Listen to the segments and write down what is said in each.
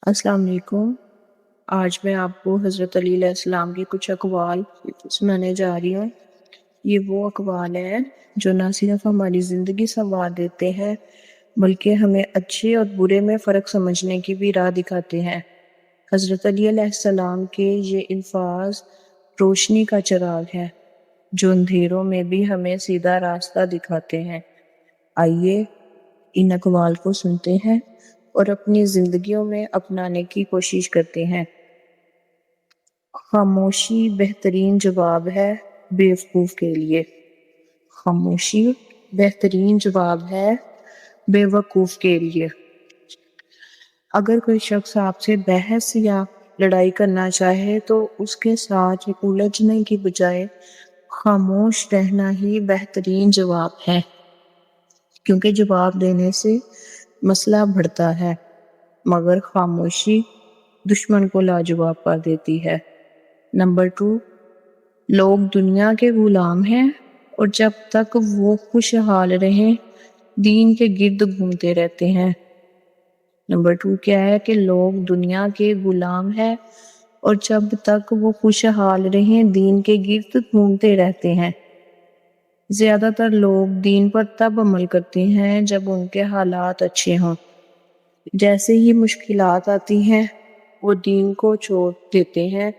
السلام علیکم۔ آج میں آپ کو حضرت علی علیہ السلام کی کچھ اقوال سنانے جا رہی ہوں۔ یہ وہ اقوال ہیں جو نہ صرف ہماری زندگی سنوار دیتے ہیں بلکہ ہمیں اچھے اور برے میں فرق سمجھنے کی بھی راہ دکھاتے ہیں۔ حضرت علی علیہ السلام کے یہ الفاظ روشنی کا چراغ ہے جو اندھیروں میں بھی ہمیں سیدھا راستہ دکھاتے ہیں۔ آئیے ان اقوال کو سنتے ہیں اور اپنی زندگیوں میں اپنانے کی کوشش کرتے ہیں۔ خاموشی بہترین جواب ہے بیوقوف کے لیے۔ خاموشی بہترین جواب ہے بے وقوف کے لیے۔ اگر کوئی شخص آپ سے بحث یا لڑائی کرنا چاہے تو اس کے ساتھ الجھنے کی بجائے خاموش رہنا ہی بہترین جواب ہے، کیونکہ جواب دینے سے مسئلہ بڑھتا ہے مگر خاموشی دشمن کو لاجواب کر دیتی ہے۔ نمبر 2، لوگ دنیا کے غلام ہیں اور جب تک وہ خوشحال رہیں دین کے گرد گھومتے رہتے ہیں۔ نمبر 2 کیا ہے کہ لوگ دنیا کے غلام ہیں اور جب تک وہ خوشحال رہیں دین کے گرد گھومتے رہتے ہیں۔ زیادہ تر لوگ دین پر تب عمل کرتے ہیں جب ان کے حالات اچھے ہوں۔ جیسے ہی مشکلات آتی ہیں وہ دین کو چھوڑ دیتے ہیں،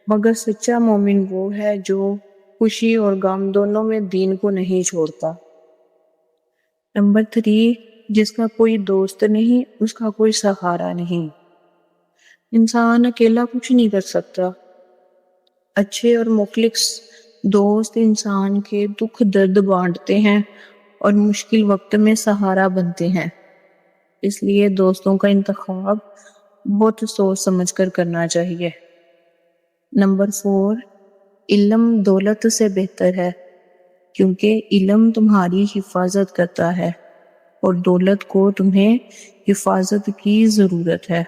مگر سچا مومن وہ ہے جو خوشی اور غم دونوں میں دین کو نہیں چھوڑتا۔ نمبر 3، جس کا کوئی دوست نہیں اس کا کوئی سہارا نہیں۔ انسان اکیلا کچھ نہیں کر سکتا۔ اچھے اور مخلص دوست انسان کے دکھ درد بانٹتے ہیں اور مشکل وقت میں سہارا بنتے ہیں۔ اس لیے دوستوں کا انتخاب بہت سوچ سمجھ کر کرنا چاہیے۔ نمبر 4، علم دولت سے بہتر ہے، کیونکہ علم تمہاری حفاظت کرتا ہے اور دولت کو تمہیں حفاظت کی ضرورت ہے۔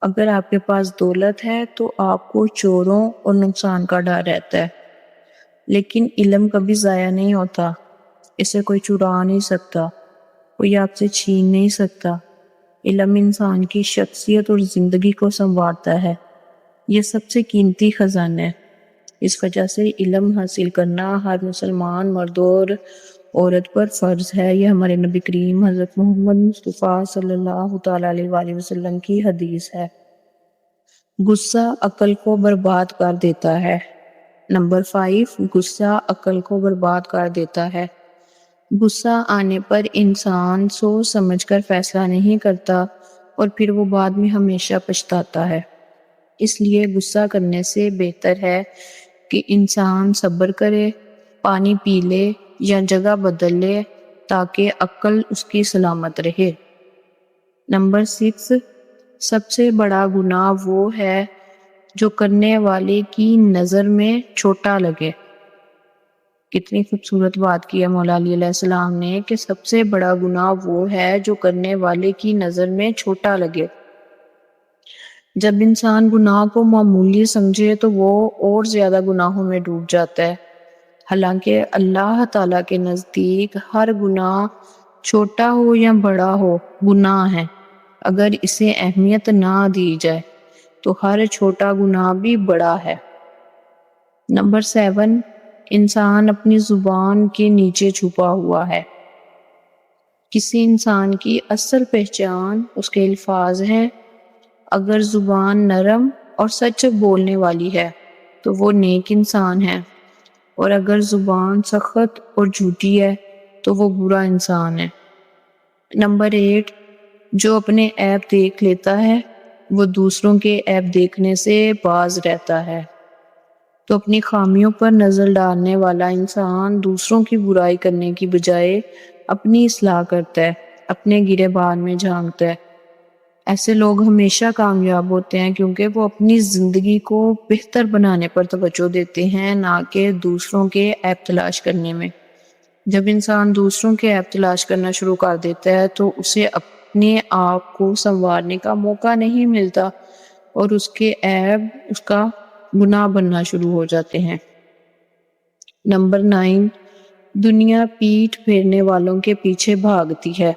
اگر آپ کے پاس دولت ہے تو آپ کو چوروں اور نقصان کا ڈر رہتا ہے، لیکن علم کبھی ضائع نہیں ہوتا۔ اسے کوئی چرا نہیں سکتا، کوئی آپ سے چھین نہیں سکتا۔ علم انسان کی شخصیت اور زندگی کو سنوارتا ہے۔ یہ سب سے قیمتی خزانہ ہے۔ اس وجہ سے علم حاصل کرنا ہر مسلمان مرد اور عورت پر فرض ہے۔ یہ ہمارے نبی کریم حضرت محمد مصطفیٰ صلی اللہ تعالیٰ علیہ وآلہ وسلم کی حدیث ہے۔ غصہ عقل کو برباد کر دیتا ہے۔ نمبر 5، غصہ عقل کو برباد کر دیتا ہے۔ غصہ آنے پر انسان سوچ سمجھ کر فیصلہ نہیں کرتا اور پھر وہ بعد میں ہمیشہ پچھتاتا ہے۔ اس لیے غصہ کرنے سے بہتر ہے کہ انسان صبر کرے، پانی پی لے یا جگہ بدل لے تاکہ عقل اس کی سلامت رہے۔ نمبر 6، سب سے بڑا گناہ وہ ہے جو کرنے والے کی نظر میں چھوٹا لگے۔ کتنی خوبصورت بات کی ہے مولا علی علیہ السلام نے کہ سب سے بڑا گناہ وہ ہے جو کرنے والے کی نظر میں چھوٹا لگے۔ جب انسان گناہ کو معمولی سمجھے تو وہ اور زیادہ گناہوں میں ڈوب جاتا ہے، حالانکہ اللہ تعالیٰ کے نزدیک ہر گناہ چھوٹا ہو یا بڑا ہو گناہ ہے۔ اگر اسے اہمیت نہ دی جائے تو ہر چھوٹا گناہ بھی بڑا ہے۔ نمبر 7، انسان اپنی زبان کے نیچے چھپا ہوا ہے۔ کسی انسان کی اصل پہچان اس کے الفاظ ہیں۔ اگر زبان نرم اور سچ بولنے والی ہے تو وہ نیک انسان ہے، اور اگر زبان سخت اور جھوٹی ہے تو وہ برا انسان ہے۔ نمبر 8، جو اپنے عیب دیکھ لیتا ہے وہ دوسروں کے عیب دیکھنے سے باز رہتا ہے۔ تو اپنی خامیوں پر نظر ڈالنے والا انسان دوسروں کی برائی کرنے کی بجائے اپنی اصلاح کرتا ہے، اپنے گریبان میں جھانکتا ہے۔ ایسے لوگ ہمیشہ کامیاب ہوتے ہیں کیونکہ وہ اپنی زندگی کو بہتر بنانے پر توجہ دیتے ہیں، نہ کہ دوسروں کے عیب تلاش کرنے میں۔ جب انسان دوسروں کے عیب تلاش کرنا شروع کر دیتا ہے تو اسے اپنے آپ کو سنوارنے کا موقع نہیں ملتا اور اس کے عیب اس کا گناہ بننا شروع ہو جاتے ہیں۔ نمبر 9، دنیا پیٹھ پھیرنے والوں کے پیچھے بھاگتی ہے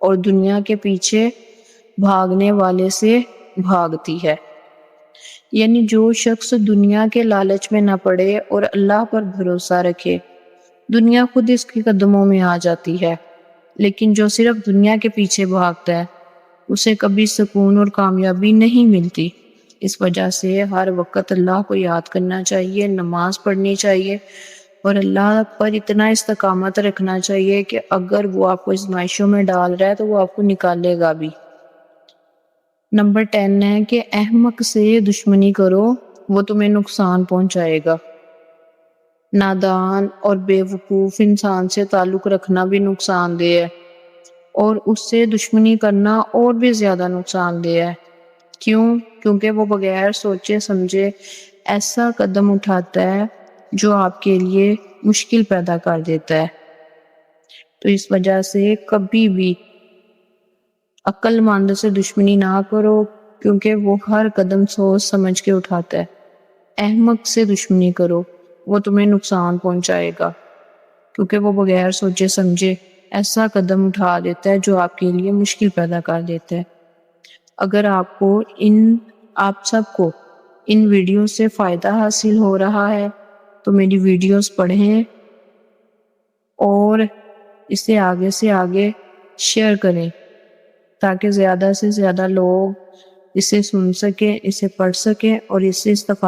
اور دنیا کے پیچھے بھاگنے والے سے بھاگتی ہے۔ یعنی جو شخص دنیا کے لالچ میں نہ پڑے اور اللہ پر بھروسہ رکھے، دنیا خود اس کے قدموں میں آ جاتی ہے، لیکن جو صرف دنیا کے پیچھے بھاگتا ہے اسے کبھی سکون اور کامیابی نہیں ملتی۔ اس وجہ سے ہر وقت اللہ کو یاد کرنا چاہیے، نماز پڑھنی چاہیے اور اللہ پر اتنا استقامت رکھنا چاہیے کہ اگر وہ آپ کو آزمائشوں میں ڈال رہا ہے تو وہ آپ کو نکالے گا بھی۔ نمبر 10 ہے کہ احمق سے دشمنی کرو، وہ تمہیں نقصان پہنچائے گا۔ نادان اور بے وقوف انسان سے تعلق رکھنا بھی نقصان دہ ہے، اور اس سے دشمنی کرنا اور بھی زیادہ نقصان دہ ہے۔ کیوں؟ کیونکہ وہ بغیر سوچے سمجھے ایسا قدم اٹھاتا ہے جو آپ کے لیے مشکل پیدا کر دیتا ہے۔ تو اس وجہ سے کبھی بھی عقل مند سے دشمنی نہ کرو، کیونکہ وہ ہر قدم سوچ سمجھ کے اٹھاتا ہے۔ احمق سے دشمنی کرو، وہ تمہیں نقصان پہنچائے گا، کیونکہ وہ بغیر سوچے سمجھے ایسا قدم اٹھا دیتا ہے جو آپ کے لیے مشکل پیدا کر دیتا ہے۔ اگر آپ سب کو ان ویڈیو سے فائدہ حاصل ہو رہا ہے تو میری ویڈیوز پڑھیں اور اسے آگے سے آگے شیئر کریں تاکہ زیادہ سے زیادہ لوگ اسے سن سکیں، اسے پڑھ سکیں اور اس سے استفادہ